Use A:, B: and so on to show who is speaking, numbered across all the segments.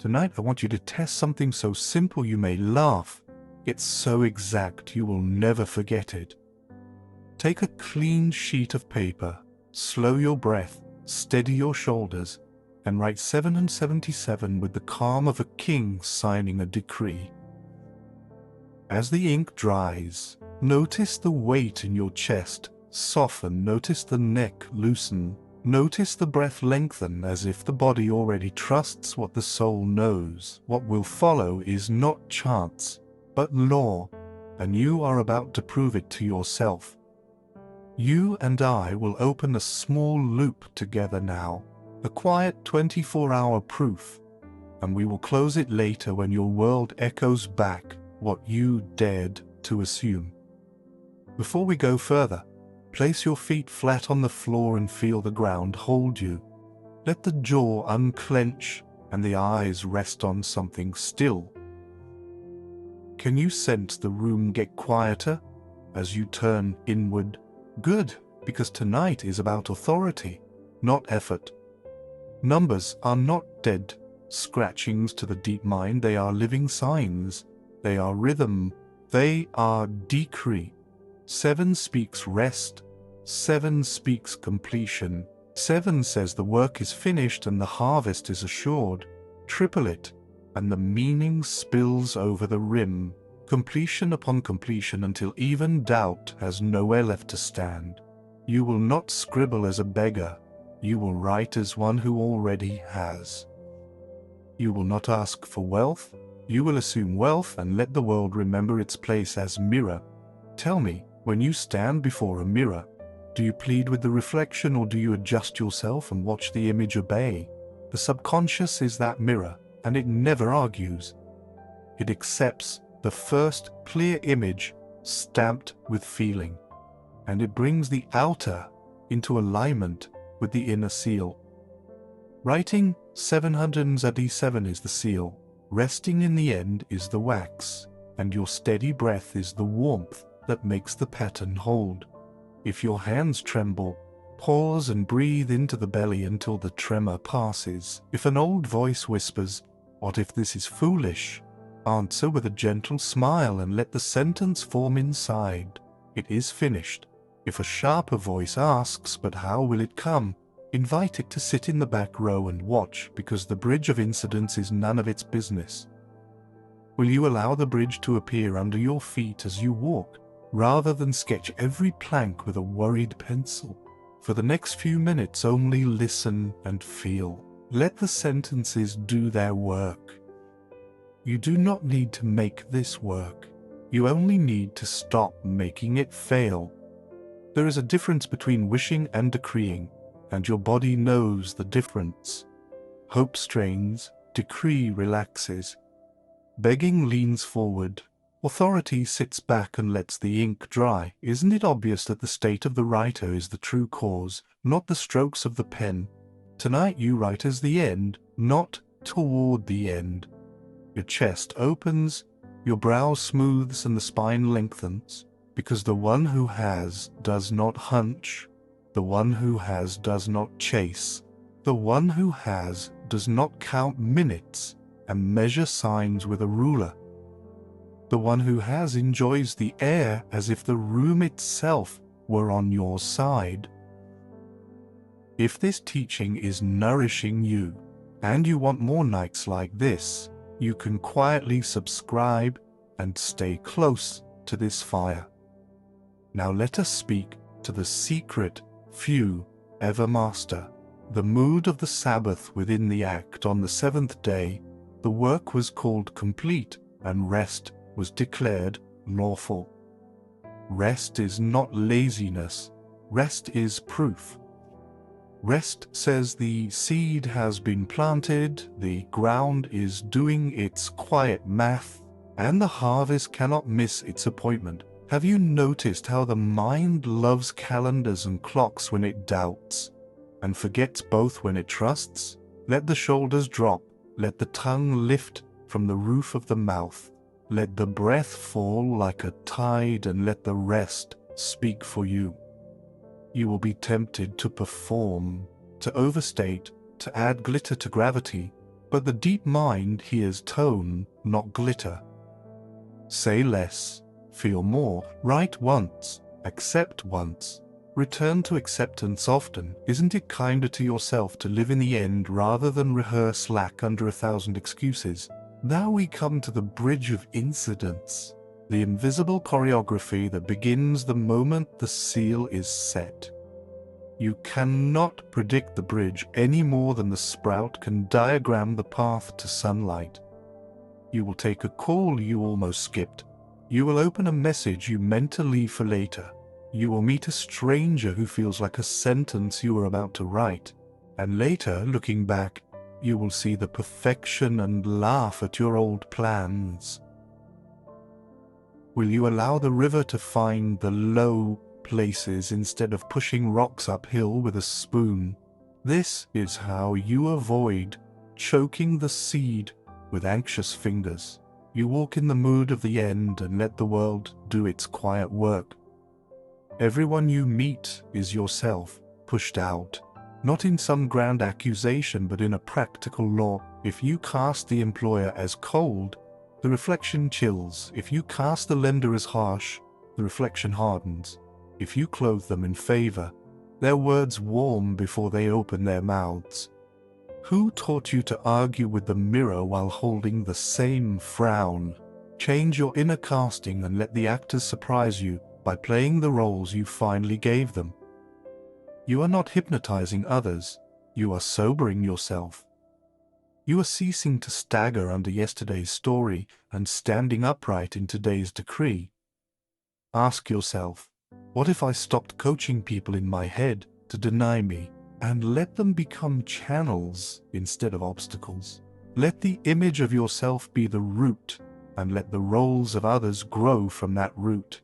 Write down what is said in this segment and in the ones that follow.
A: Tonight I want you to test something so simple you may laugh. It's so exact you will never forget it. Take a clean sheet of paper, slow your breath, steady your shoulders, and write 777 with the calm of a king signing a decree. As the ink dries, notice the weight in your chest soften, notice the neck loosen, notice the breath lengthen as if the body already trusts what the soul knows. What will follow is not chance, but law, and you are about to prove it to yourself. You and I will open a small loop together now, a quiet 24-hour proof, and we will close it later when your world echoes back what you dared to assume. Before we go further, place your feet flat on the floor and feel the ground hold you. Let the jaw unclench and the eyes rest on something still. Can you sense the room get quieter as you turn inward? Good, because tonight is about authority, not effort. Numbers are not dead scratchings to the deep mind, they are living signs. They are rhythm, they are decree. 7 speaks rest, 7 speaks completion. 7 says the work is finished and the harvest is assured. Triple it, and the meaning spills over the rim, completion upon completion until even doubt has nowhere left to stand. You will not scribble as a beggar, you will write as one who already has. You will not ask for wealth, you will assume wealth and let the world remember its place as mirror. Tell me, when you stand before a mirror, do you plead with the reflection or do you adjust yourself and watch the image obey? The subconscious is that mirror, and it never argues. It accepts the first clear image stamped with feeling, and it brings the outer into alignment with the inner seal. Writing 777 is the seal. Resting in the end is the wax, and your steady breath is the warmth that makes the pattern hold. If your hands tremble, pause and breathe into the belly until the tremor passes. If an old voice whispers, "What if this is foolish?" answer with a gentle smile and let the sentence form inside. It is finished. If a sharper voice asks, "But how will it come?" invite it to sit in the back row and watch, because the bridge of incidents is none of its business. Will you allow the bridge to appear under your feet as you walk, rather than sketch every plank with a worried pencil? For the next few minutes only listen and feel. Let the sentences do their work. You do not need to make this work. You only need to stop making it fail. There is a difference between wishing and decreeing, and your body knows the difference. Hope strains, decree relaxes. Begging leans forward. Authority sits back and lets the ink dry. Isn't it obvious that the state of the writer is the true cause, not the strokes of the pen? Tonight you write as the end, not toward the end. Your chest opens, your brow smooths and the spine lengthens, because the one who has does not hunch. The one who has does not chase. The one who has does not count minutes and measure signs with a ruler. The one who has enjoys the air as if the room itself were on your side. If this teaching is nourishing you, and you want more nights like this, you can quietly subscribe and stay close to this fire. Now let us speak to the secret few ever master. The mood of the Sabbath within the act on the 7th day, the work was called complete, and rest was declared lawful. Rest is not laziness, rest is proof. Rest says the seed has been planted, the ground is doing its quiet math, and the harvest cannot miss its appointment. Have you noticed how the mind loves calendars and clocks when it doubts, and forgets both when it trusts? Let the shoulders drop, let the tongue lift from the roof of the mouth, let the breath fall like a tide, and let the rest speak for you. You will be tempted to perform, to overstate, to add glitter to gravity, But the deep mind hears tone, not glitter. Say less, feel more, write once, accept once. Return to acceptance often. Isn't it kinder to yourself to live in the end rather than rehearse lack under 1,000 excuses? Now we come to the bridge of incidents, the invisible choreography that begins the moment the seal is set. You cannot predict the bridge any more than the sprout can diagram the path to sunlight. You will take a call you almost skipped. You will open a message you meant to leave for later. You will meet a stranger who feels like a sentence you were about to write. And later, looking back, you will see the perfection and laugh at your old plans. Will you allow the river to find the low places instead of pushing rocks uphill with a spoon? This is how you avoid choking the seed with anxious fingers. You walk in the mood of the end and let the world do its quiet work. Everyone you meet is yourself, pushed out. Not in some grand accusation, but in a practical law. If you cast the employer as cold, the reflection chills. If you cast the lender as harsh, the reflection hardens. If you clothe them in favor, their words warm before they open their mouths. Who taught you to argue with the mirror while holding the same frown? Change your inner casting and let the actors surprise you by playing the roles you finally gave them. You are not hypnotizing others, you are sobering yourself. You are ceasing to stagger under yesterday's story and standing upright in today's decree. Ask yourself, what if I stopped coaching people in my head to deny me and let them become channels instead of obstacles? Let the image of yourself be the root and let the roles of others grow from that root.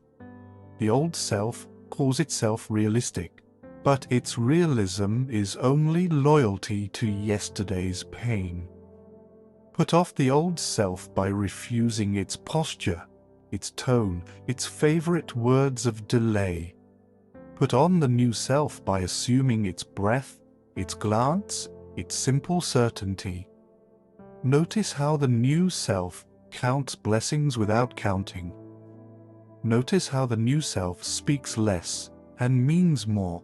A: The old self calls itself realistic, but its realism is only loyalty to yesterday's pain. Put off the old self by refusing its posture, its tone, its favorite words of delay. Put on the new self by assuming its breath, its glance, its simple certainty. Notice how the new self counts blessings without counting. Notice how the new self speaks less and means more.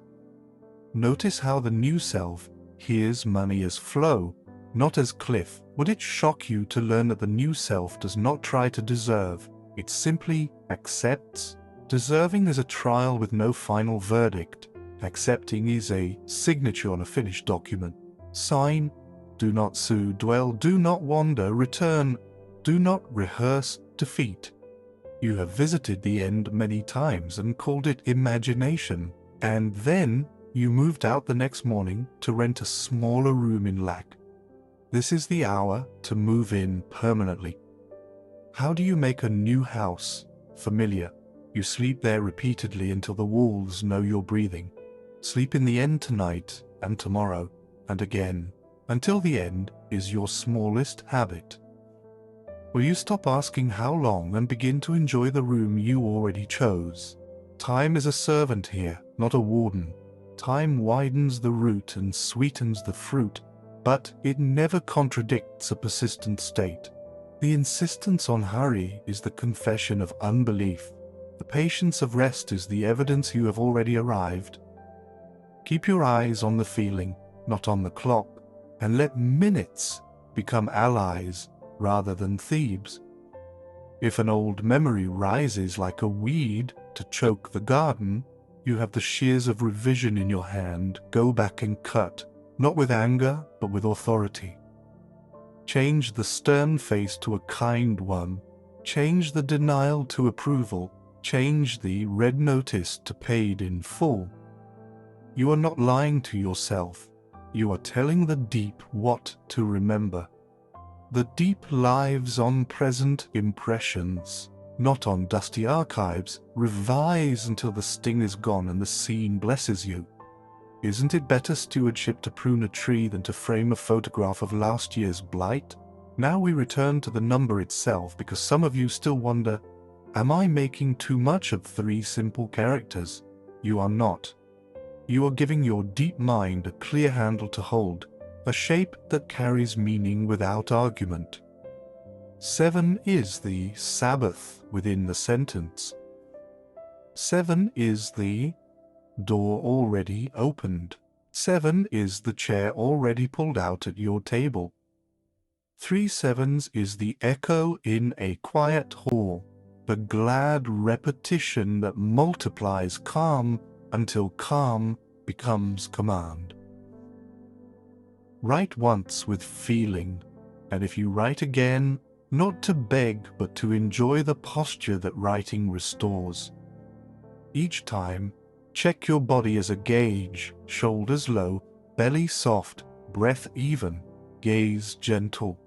A: Notice how the new self hears money as flow, not as cliff. Would it shock you to learn that the new self does not try to deserve, it simply accepts? Deserving is a trial with no final verdict. Accepting is a signature on a finished document. Sign, do not sue, dwell, do not wander, return, do not rehearse defeat. You have visited the end many times and called it imagination, and then you moved out the next morning to rent a smaller room in lack. This is the hour to move in permanently. How do you make a new house familiar? You sleep there repeatedly until the walls know you're breathing. Sleep in the end tonight and tomorrow and again, until the end is your smallest habit. Will you stop asking how long and begin to enjoy the room you already chose? Time is a servant here, not a warden. Time widens the root and sweetens the fruit, but it never contradicts a persistent state. The insistence on hurry is the confession of unbelief. The patience of rest is the evidence you have already arrived. Keep your eyes on the feeling, not on the clock, and let minutes become allies rather than thieves. If an old memory rises like a weed to choke the garden, you have the shears of revision in your hand. Go back and cut, not with anger, but with authority. Change the stern face to a kind one. Change the denial to approval. Change the red notice to paid in full. You are not lying to yourself. You are telling the deep what to remember. The deep lives on present impressions, not on dusty archives. Revise until the sting is gone and the scene blesses you. Isn't it better stewardship to prune a tree than to frame a photograph of last year's blight? Now we return to the number itself, because some of you still wonder, am I making too much of 3 simple characters? You are not. You are giving your deep mind a clear handle to hold, a shape that carries meaning without argument. 7 is the Sabbath within the sentence. 7 is the door already opened. 7 is the chair already pulled out at your table. 3 sevens is the echo in a quiet hall, the glad repetition that multiplies calm until calm becomes command. Write once with feeling, and if you write again, not to beg but to enjoy the posture that writing restores. Each time, check your body as a gauge, shoulders low, belly soft, breath even, gaze gentle.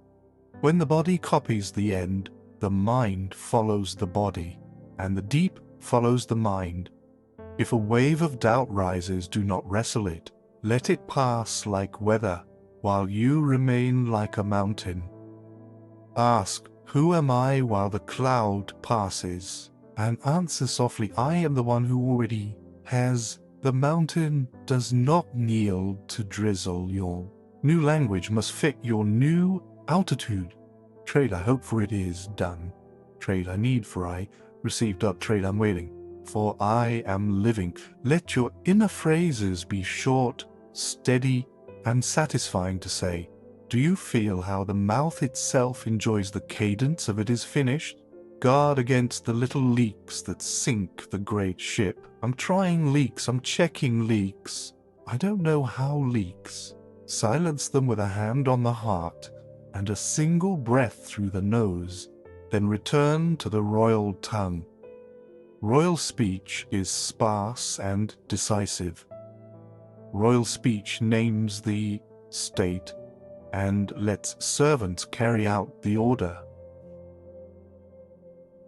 A: When the body copies the end, the mind follows the body, and the deep follows the mind. If a wave of doubt rises, do not wrestle it. Let it pass like weather, while you remain like a mountain. Ask, "Who am I?" while the cloud passes, and answer softly, "I am the one who already has." The mountain does not kneel to drizzle. Your new language must fit your new altitude. Trade I hope for it is done. Trade I need for I received up. Trade I'm waiting for I am living. Let your inner phrases be short, steady, and satisfying to say. Do you feel how the mouth itself enjoys the cadence of it is finished? Guard against the little leaks that sink the great ship. I'm trying leaks, I'm checking leaks. I don't know how leaks. Silence them with a hand on the heart and a single breath through the nose, then return to the royal tongue. Royal speech is sparse and decisive. Royal speech names the state and lets servants carry out the order.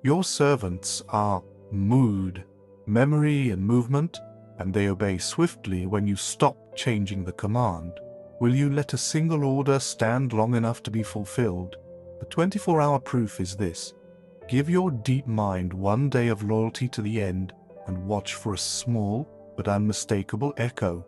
A: Your servants are mood, memory, and movement, and they obey swiftly when you stop changing the command. Will you let a single order stand long enough to be fulfilled? The 24-hour proof is this. Give your deep mind 1 day of loyalty to the end and watch for a small but unmistakable echo.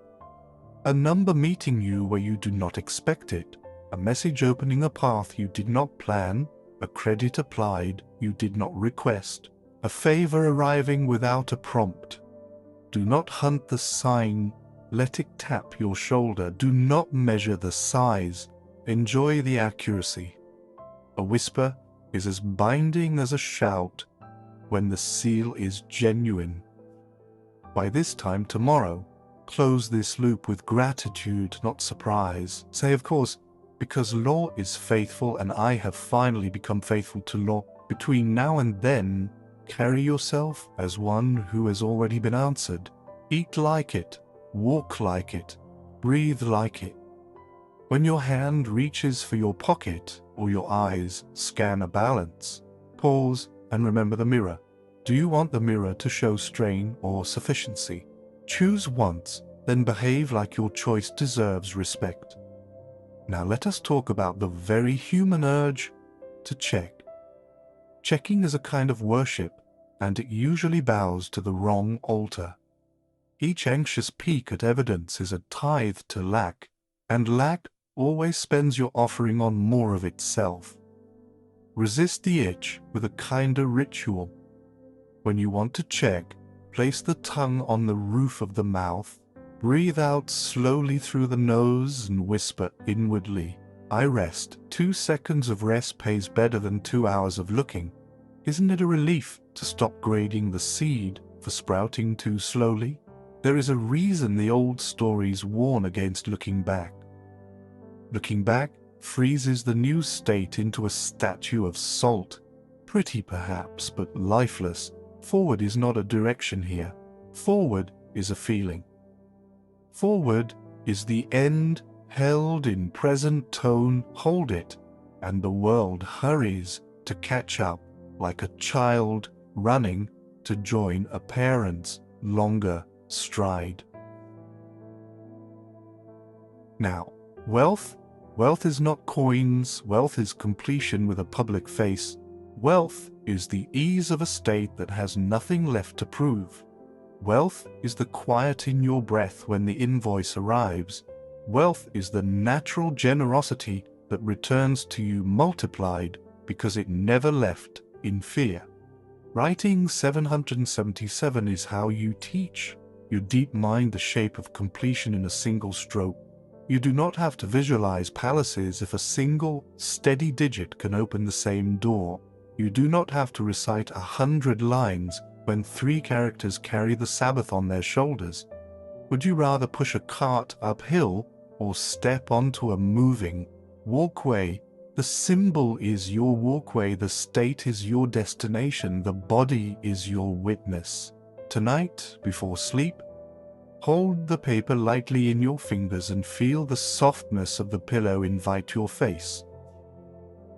A: A number meeting you where you do not expect it. A message opening a path you did not plan. A credit applied you did not request. A favor arriving without a prompt. Do not hunt the sign. Let it tap your shoulder. Do not measure the size. Enjoy the accuracy. A whisper is as binding as a shout when the seal is genuine. By this time tomorrow, close this loop with gratitude, not surprise. Say, of course, because law is faithful and I have finally become faithful to law. Between now and then, carry yourself as one who has already been answered. Eat like it. Walk like it. Breathe like it. When your hand reaches for your pocket or your eyes scan a balance, pause and remember the mirror. Do you want the mirror to show strain or sufficiency? Choose once, then behave like your choice deserves respect. Now let us talk about the very human urge to check. Checking is a kind of worship, and it usually bows to the wrong altar. Each anxious peek at evidence is a tithe to lack, and lack always spends your offering on more of itself. Resist the itch with a kinder ritual. When you want to check, place the tongue on the roof of the mouth, breathe out slowly through the nose and whisper inwardly, "I rest." 2 seconds of rest pays better than 2 hours of looking. Isn't it a relief to stop grading the seed for sprouting too slowly? There is a reason the old stories warn against looking back. Looking back freezes the new state into a statue of salt. Pretty perhaps, but lifeless. Forward is not a direction here. Forward is a feeling. Forward is the end held in present tone. Hold it, and the world hurries to catch up like a child running to join a parent's longer stride. Now, wealth is not coins. Wealth is completion with a public face. Wealth is the ease of a state that has nothing left to prove. Wealth is the quiet in your breath when the invoice arrives. Wealth is the natural generosity that returns to you multiplied because it never left in fear. Writing 777 is how you teach your deep mind the shape of completion in a single stroke. You do not have to visualize palaces if a single, steady digit can open the same door. You do not have to recite 100 lines when 3 characters carry the Sabbath on their shoulders. Would you rather push a cart uphill or step onto a moving walkway? The symbol is your walkway, the state is your destination, the body is your witness. Tonight, before sleep, hold the paper lightly in your fingers and feel the softness of the pillow invite your face.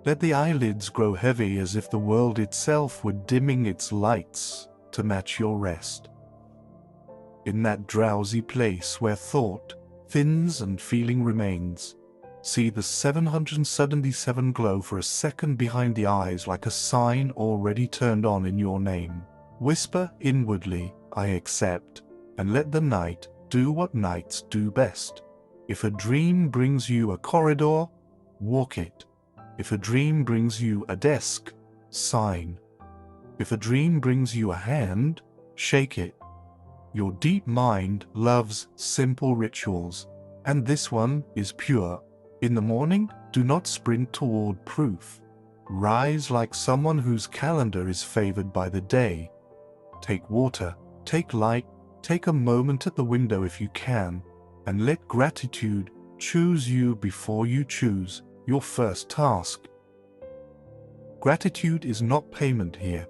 A: Let the eyelids grow heavy as if the world itself were dimming its lights to match your rest. In that drowsy place where thought thins and feeling remains, see the 777 glow for a second behind the eyes like a sign already turned on in your name. Whisper inwardly, I accept, and let the night do what nights do best. If a dream brings you a corridor, walk it. If a dream brings you a desk, sign. If a dream brings you a hand, shake it. Your deep mind loves simple rituals, and this one is pure. In the morning, do not sprint toward proof. Rise like someone whose calendar is favored by the day. Take water, take light, take a moment at the window if you can, and let gratitude choose you before you choose your first task. Gratitude is not payment here.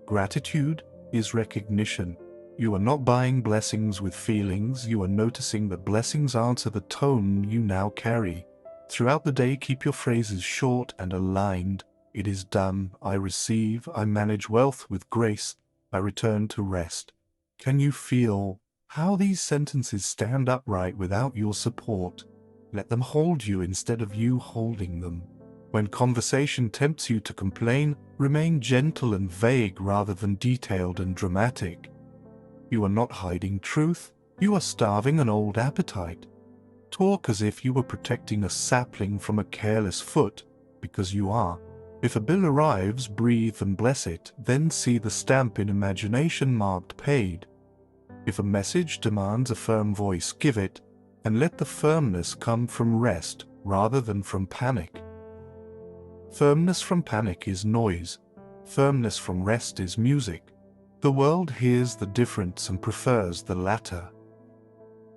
A: Gratitude is recognition. You are not buying blessings with feelings, you are noticing that blessings answer the tone you now carry. Throughout the day, keep your phrases short and aligned. It is done. I receive. I manage wealth with grace. I return to rest. Can you feel how these sentences stand upright without your support? Let them hold you instead of you holding them. When conversation tempts you to complain, remain gentle and vague rather than detailed and dramatic. You are not hiding truth. You are starving an old appetite. Talk as if you were protecting a sapling from a careless foot, because you are. If a bill arrives, breathe and bless it, then see the stamp in imagination marked paid. If a message demands a firm voice, give it, and let the firmness come from rest rather than from panic. Firmness from panic is noise. Firmness from rest is music. The world hears the difference and prefers the latter.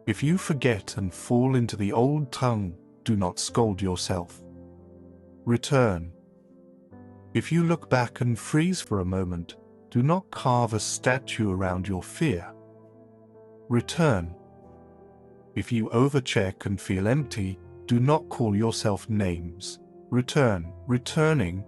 A: If you forget and fall into the old tongue, do not scold yourself. Return. If you look back and freeze for a moment, do not carve a statue around your fear. Return. If you overcheck and feel empty, do not call yourself names. Return. Returning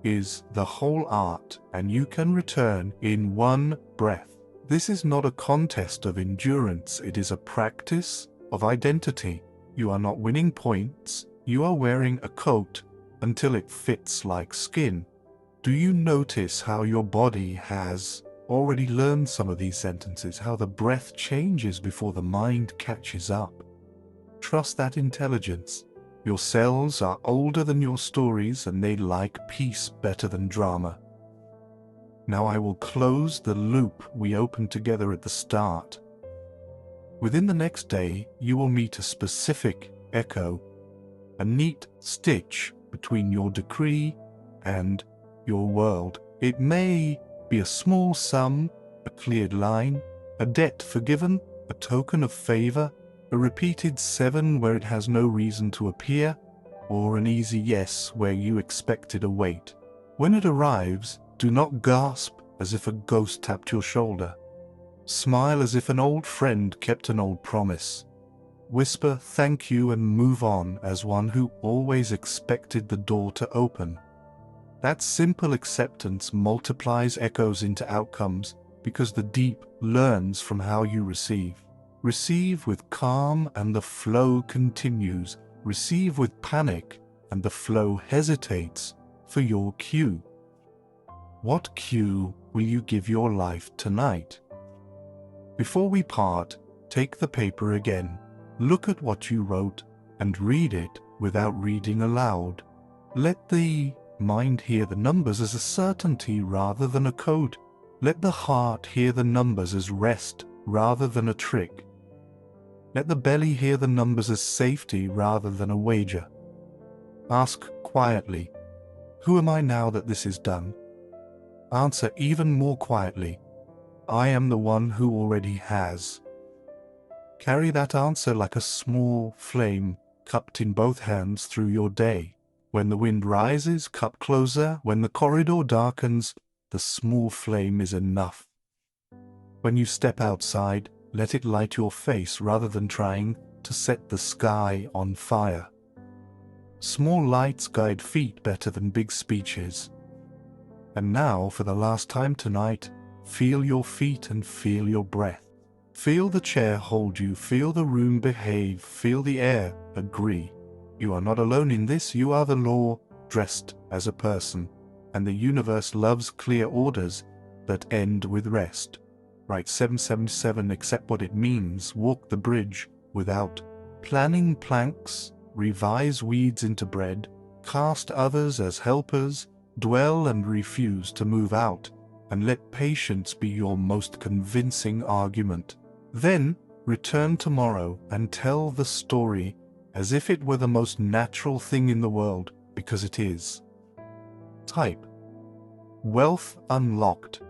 A: is the whole art, and you can return in one breath. This is not a contest of endurance, it is a practice of identity. You are not winning points, you are wearing a coat until it fits like skin. Do you notice how your body has already learned some of these sentences, how the breath changes before the mind catches up? Trust that intelligence. Your cells are older than your stories and they like peace better than drama. Now I will close the loop we opened together at the start. Within the next day, you will meet a specific echo, a neat stitch between your decree and your world. It may be a small sum, a cleared line, a debt forgiven, a token of favor, a repeated 7 where it has no reason to appear, or an easy yes where you expected a wait. When it arrives, do not gasp as if a ghost tapped your shoulder. Smile as if an old friend kept an old promise. Whisper thank you and move on as one who always expected the door to open. That simple acceptance multiplies echoes into outcomes because the deep learns from how you receive. Receive with calm and the flow continues. Receive with panic and the flow hesitates for your cue. What cue will you give your life tonight? Before we part, take the paper again. Look at what you wrote. and read it without reading aloud. Let the mind hear the numbers as a certainty rather than a code. Let the heart hear the numbers as rest rather than a trick. Let the belly hear the numbers as safety rather than a wager. Ask quietly, who am I now that this is done? Answer even more quietly, I am the one who already has. Carry that answer like a small flame cupped in both hands through your day. When the wind rises, cup closer. When the corridor darkens, the small flame is enough. When you step outside, let it light your face rather than trying to set the sky on fire. Small lights guide feet better than big speeches. And now, for the last time tonight, feel your feet and feel your breath. Feel the chair hold you, feel the room behave, feel the air agree. You are not alone in this, you are the law dressed as a person, and the universe loves clear orders that end with rest. Write 777, accept what it means, walk the bridge without planning planks, revise weeds into bread, cast others as helpers, dwell and refuse to move out, and let patience be your most convincing argument. Then return tomorrow and tell the story as if it were the most natural thing in the world, because it is. Type Wealth Unlocked